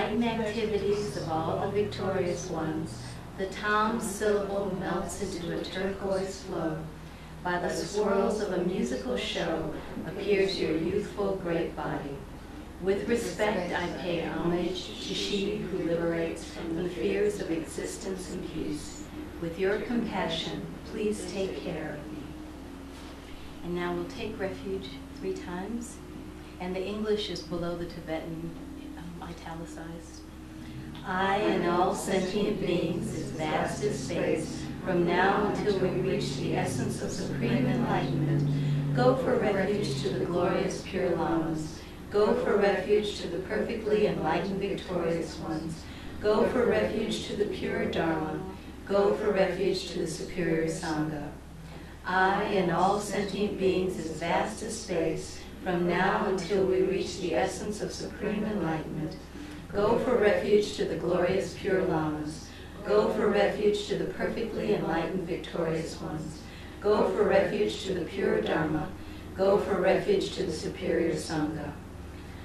enlightened activities of all the victorious ones, the tom syllable melts into a turquoise flow. By the swirls of a musical show appears your youthful great body. With respect I pay homage to she who liberates from the fears of existence and peace. With your compassion, please take care of me. And now we'll take refuge 3 times. And the English is below the Tibetan, italicized. I and all sentient beings as vast as space, from now until we reach the essence of supreme enlightenment, go for refuge to the glorious pure lamas. Go for refuge to the perfectly enlightened victorious ones. Go for refuge to the pure Dharma. Go for refuge to the superior Sangha. I and all sentient beings as vast as space, from now until we reach the essence of supreme enlightenment, go for refuge to the glorious pure lamas. Go for refuge to the perfectly enlightened victorious ones. Go for refuge to the pure Dharma. Go for refuge to the superior Sangha.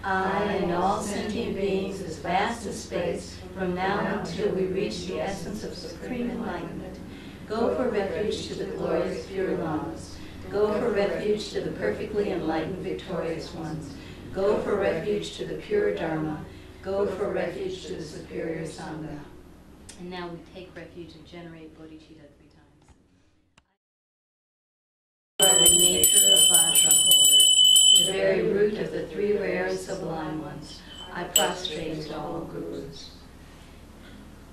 I and all sentient beings as vast as space, from now until we reach the essence of supreme enlightenment, go for refuge to the glorious pure lamas. Go for refuge to the perfectly enlightened victorious ones. Go for refuge to the pure Dharma. Go for refuge to the superior Sangha. And now we take refuge and generate bodhicitta 3 times. By the nature of Vajra, the very root of the 3 rare and sublime ones, I prostrate to all gurus.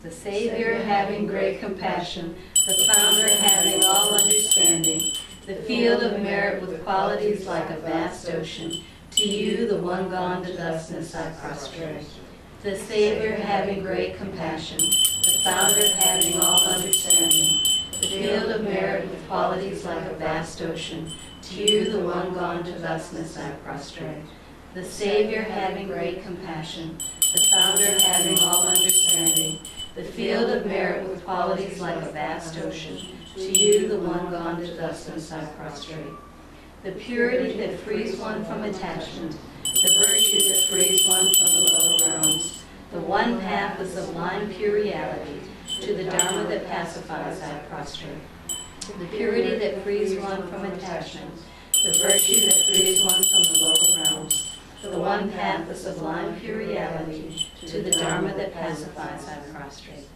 The Savior having great compassion, the Founder having all understanding, the field of merit with qualities like a vast ocean, to you, the one gone to thusness, I prostrate. The Savior having great compassion, the Founder having all understanding, the field of merit with qualities like a vast ocean, to you, the one gone to thusness, I prostrate. The Savior having great compassion, the Founder having all understanding, the field of merit with qualities like a vast ocean, to you, the one gone to thusness, I prostrate. The purity that frees one from attachment, the virtue that frees one from the lower realms, the one path of sublime pure reality, to the Dharma that pacifies, I prostrate. The purity that frees one from attachment, the virtue that frees one from the lower realms, the one path of sublime pure reality, to the Dharma that pacifies, I prostrate.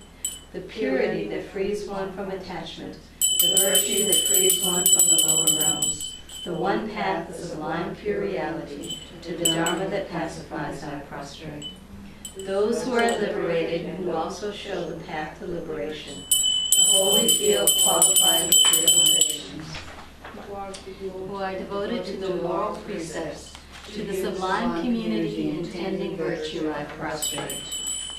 The purity that frees one from attachment, the virtue that frees one from the lower realms, the one path of sublime pure reality, to the Dharma that pacifies, I prostrate. Those who are liberated and who also show the path to liberation, the holy field qualified with realizations, who are devoted to the moral precepts, to the sublime community intending virtue, I prostrate.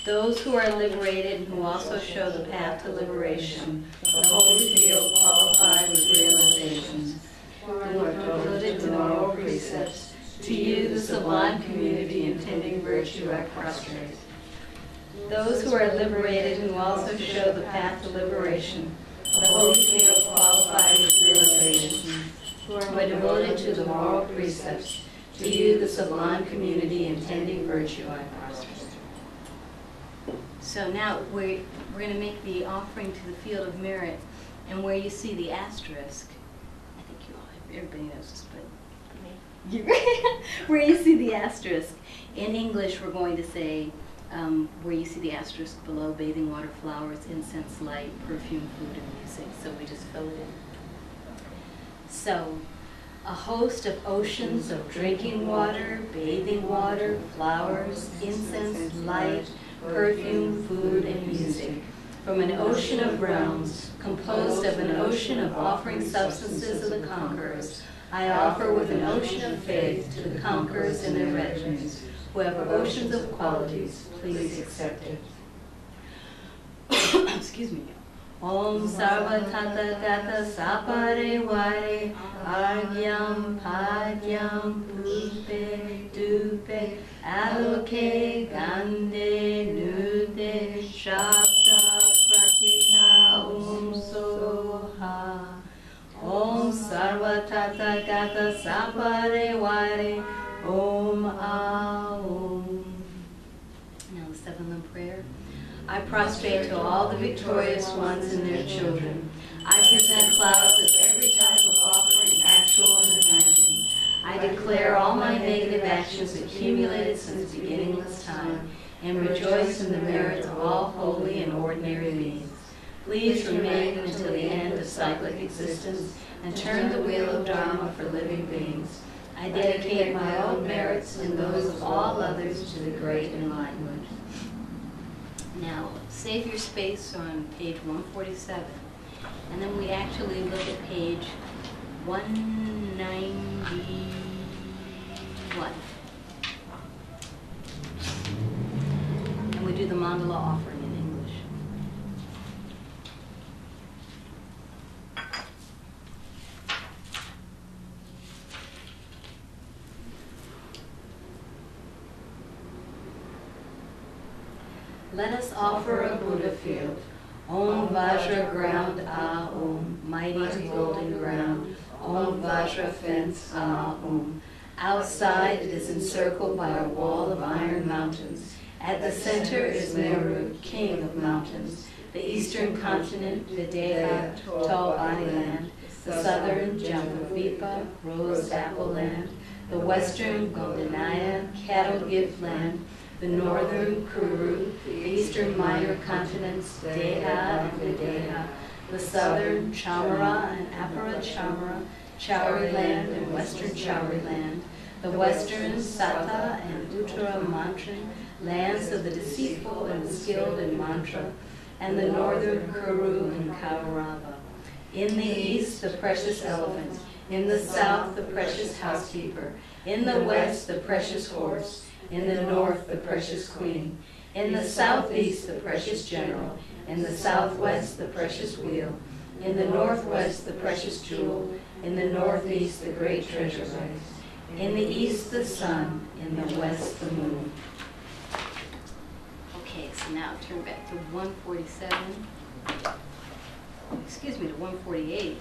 Those who are liberated and who also show the path to liberation, the holy field qualified with realizations, who are devoted to the moral precepts, to you, the sublime community intending virtue, I prostrate. Those who are liberated and who also show the path to liberation, the holy field qualified with realizations, who are devoted to the moral precepts, to you, the sublime community intending virtue, I prostrate. So now we're going to make the offering to the field of merit, and where you see the asterisk, I think you all, everybody knows this, but where you see the asterisk, in English we're going to say, where you see the asterisk below, bathing water, flowers, incense, light, perfume, food, and music. So we just fill it in. So, a host of oceans of drinking water, bathing water, flowers, incense, light, perfume, food, and music, from an ocean of realms, composed of an ocean of offering substances of the conquerors, I offer with an ocean of faith to the conquerors and their retinues, who have oceans of qualities. Please accept it. Excuse me. Om Sarva Tata Gata Sapare Vare Argyam Padyam Pupe Dupe Aloke Gande Nude Shabda Prakita Om Soha Om Sarva Tata Gata Sapare Vare Om Aum. Now the 7 Mangala prayer. I prostrate to all the victorious ones and their children. I present clouds of every type of offering, actual and imagined. I declare all my negative actions accumulated since beginningless time, and rejoice in the merit of all holy and ordinary beings. Please remain until the end of cyclic existence, and turn the wheel of Dharma for living beings. I dedicate my own merits and those of all others to the great Enlightenment. Now, save your space on page 147, and then we actually look at page 191. And we do the mandala offering in English. Let us offer a Buddha field. Om Vajra ground Ah Om, mighty golden ground. Om Vajra fence Ah Om. Outside it is encircled by a wall of iron mountains. At the center is Meru, king of mountains. The eastern continent, Videha, tall body land. The southern, Jambuvipa, rose apple land. The western, Goldenaya, cattle gift land. The northern, Kuru. The eastern minor continents, Deha and Videha. The southern, Chamara and Apara Chamara, Chowri land and western Chowri land. The western, Sata and Uttara Mantran, lands of the deceitful and skilled in mantra, and the northern Kuru and Kaurava. In the east, the precious elephant. In the south, the precious housekeeper. In the west, the precious horse. In the north, the precious queen. In the southeast, the precious general. In the southwest, the precious wheel. In the northwest, the precious jewel. In the northeast, the great treasure lays. In the east, the sun. In the west, the moon. Okay, so now turn back to 147. Excuse me, to 148.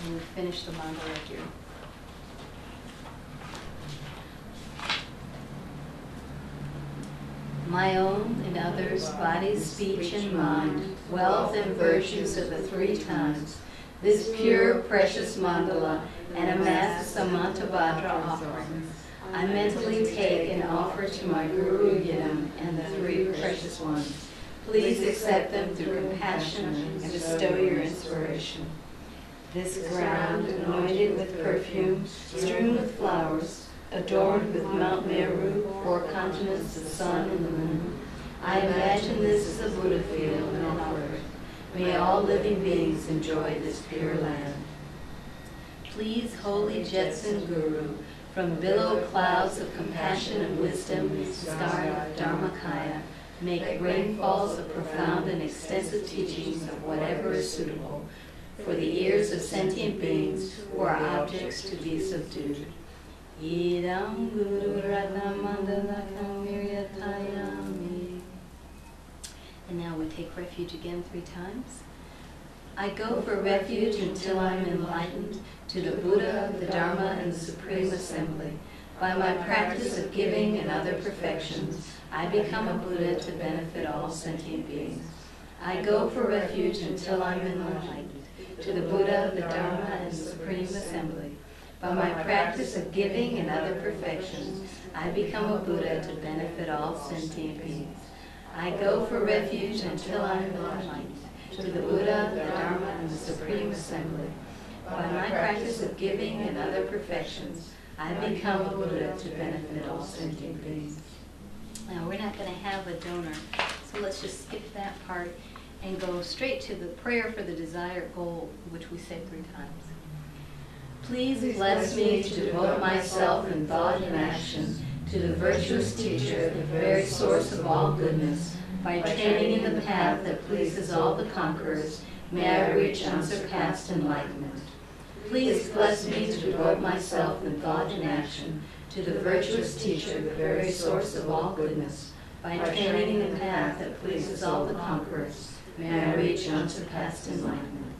And we'll finish the mandala here. My own and others' body, speech, and mind, wealth and virtues of the three times, this pure, precious mandala, and amass Samantabhadra offerings, I mentally take and offer to my Guru Yidam and the three precious ones. Please accept them through compassion and bestow your inspiration. This ground, anointed with perfume, strewn with flowers, adorned with Mount Meru, 4 continents, the sun and the moon. I imagine this is a Buddha field and offer it. May all living beings enjoy this pure land. Please, holy Jetson Guru, from billow clouds of compassion and wisdom, Skara Dharmakaya, make rainfalls of profound and extensive teachings of whatever is suitable for the ears of sentient beings who are objects to be subdued. Idam Guru Ratnamandalakam Viryatayami. And now we take refuge again 3 times. I go for refuge until I am enlightened to the Buddha, the Dharma, and the Supreme Assembly. By my practice of giving and other perfections, I become a Buddha to benefit all sentient beings. I go for refuge until I am enlightened to the Buddha, the Dharma, and the Supreme Assembly. By my practice of giving and other perfections, I become a Buddha to benefit all sentient beings. I go for refuge until I am enlightened to the Buddha, the Dharma, and the Supreme Assembly. By my practice of giving and other perfections, I become a Buddha to benefit all sentient beings. Now, we're not going to have a donor, so let's just skip that part and go straight to the prayer for the desired goal, which we say 3 times. Please bless me to devote myself in thought and action to the virtuous teacher, the very source of all goodness. By training in the path that pleases all the conquerors, may I reach unsurpassed enlightenment. Please bless me to devote myself in thought and action to the virtuous teacher, the very source of all goodness. By training in the path that pleases all the conquerors, may I reach unsurpassed enlightenment.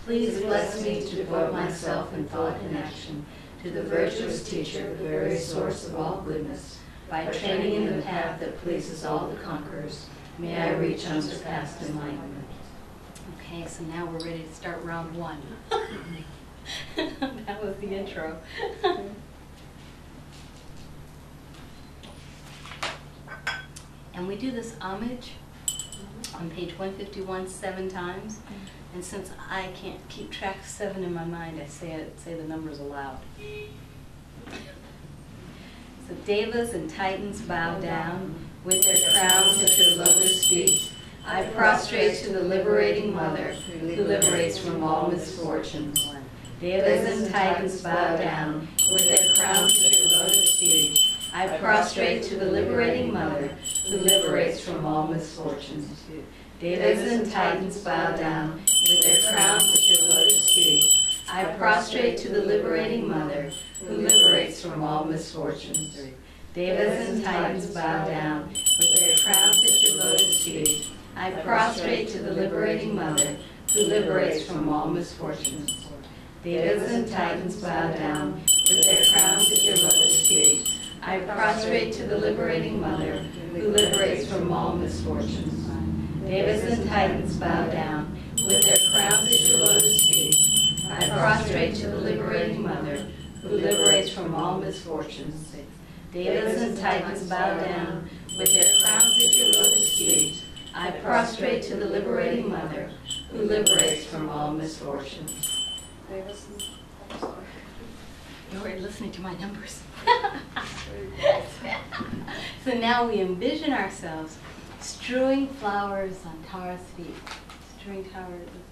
Please bless me to devote myself in thought and action to the virtuous teacher, the very source of all goodness. by training in the path that pleases all the conquerors, may I reach unsurpassed enlightenment. Okay, so now we're ready to start round one. That was the intro. And we do this homage on page 151 7 times. And since I can't keep track of 7 in my mind, I say the numbers aloud. So devas and titans bow down with their crowns at your lotus feet. I prostrate to the liberating mother who liberates from all misfortunes. Devas and titans bow down with their crowns at your lotus feet. I prostrate to the liberating mother who liberates from all misfortunes. Devas and titans bow down with their crowns at your lotus feet. I prostrate to the liberating mother who liberates from all misfortunes. Devas and titans bow down with their crowns at your lotus feet. I prostrate to the liberating mother who liberates from all misfortunes. Devas and titans bow down with their crowns at your lotus feet. I prostrate to the liberating mother who liberates from all misfortunes. Devas and titans bow down with their crowns at your lotus feet. I prostrate to the liberating mother who liberates from all misfortunes. Devas and titans bow down with their crowns at your lotus feet. I prostrate to the liberating mother who liberates from all misfortunes. You're already listening to my numbers. So now we envision ourselves strewing flowers on Tara's feet, strewing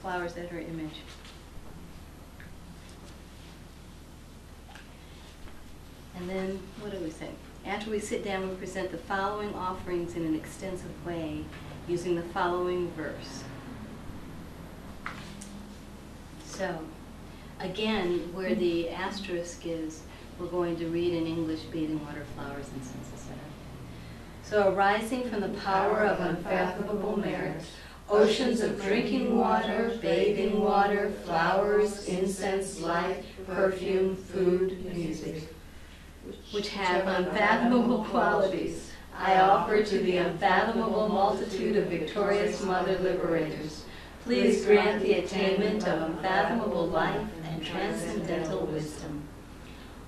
flowers at her image. And then, what do we say? After we sit down, we present the following offerings in an extensive way, using the following verse. So, again, where the asterisk is, we're going to read in English, bathing water, flowers, incense, etc. So, arising from the power of unfathomable merit, oceans of drinking water, bathing water, flowers, incense, light, perfume, food, music, which have unfathomable qualities, I offer to the unfathomable multitude of victorious Mother Liberators. Please grant the attainment of unfathomable life and transcendental wisdom.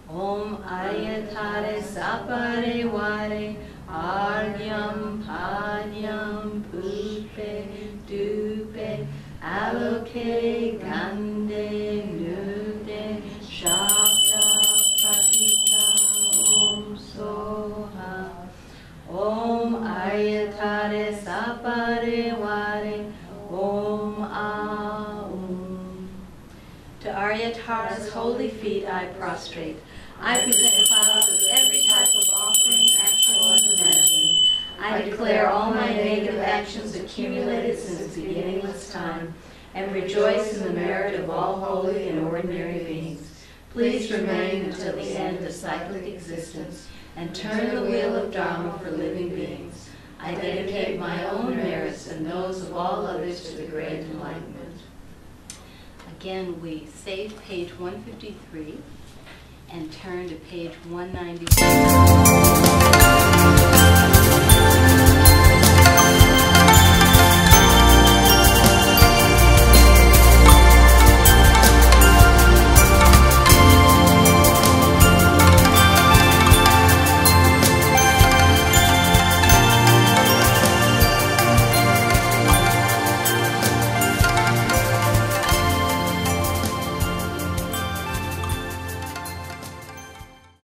Om Ayatare Sapare Vare Aryam Panyam Pupe Dupe Aloke Gande Nude Shakra Pratita Om Soha Om Ayatare Sapare Vare Om Aum. To Aryatara's holy feet I prostrate. I present flowers of every type of offering, actual and imagined. I declare all my negative actions accumulated since beginningless time, and rejoice in the merit of all holy and ordinary beings. Please remain until the end of cyclic existence, and turn the wheel of Dharma for living beings. I dedicate my own merits and those of all others to the great enlightenment. Again, we save page 153 and turn to page 194.